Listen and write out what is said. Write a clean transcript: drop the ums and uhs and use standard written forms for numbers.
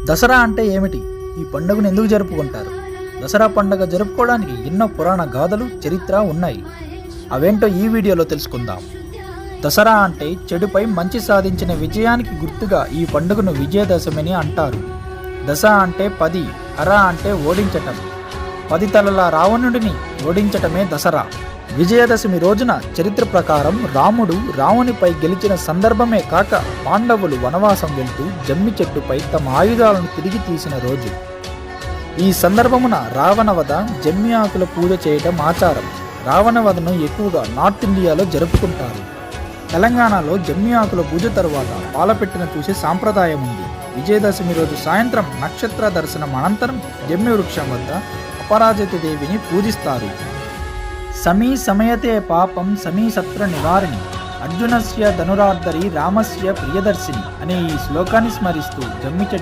దసరా అంటే ఏమిటి? ఈ పండుగను ఎందుకు జరుపుకుంటారు? దసరా పండుగ జరుపుకోవడానికి ఎన్నో పురాణ గాథలు, చరిత్ర ఉన్నాయి. అవేంటో ఈ వీడియోలో తెలుసుకుందాం. దసరా అంటే చెడుపై మంచి సాధించిన విజయానికి గుర్తుగా ఈ పండుగను విజయదశమిని అంటారు. దశ అంటే 10, హర అంటే ఓడించటం. 10 తలల రావణుడిని ఓడించటమే దసరా. విజయదశమి రోజున చరిత్ర ప్రకారం రాముడు రావణునిపై గెలిచిన సందర్భమే కాక పాండవులు వనవాసం వెళ్తూ జమ్మి చెట్టుపై తమ ఆయుధాలను తిరిగి తీసిన రోజు. ఈ సందర్భమున రావణవధ, జమ్మి ఆకుల పూజ చేయటం ఆచారం. రావణవధను ఎక్కువగా నార్త్ ఇండియాలో జరుపుకుంటారు. తెలంగాణలో జమ్మి ఆకుల పూజ తరువాత పాలపెట్టిన చూసే సాంప్రదాయం ఉంది. విజయదశమి రోజు సాయంత్రం నక్షత్ర దర్శనం అనంతరం జమ్మి వృక్షం వద్ద అపరాజిత దేవిని పూజిస్తారు. సమీ సమయతే పాపం సమీ సత్ర నివారిణి, అర్జునస్య ధనురార్ధరి రామస్య ప్రియదర్శిని అనే ఈ శ్లోకాన్ని స్మరిస్తూ జమ్మి చెట్టు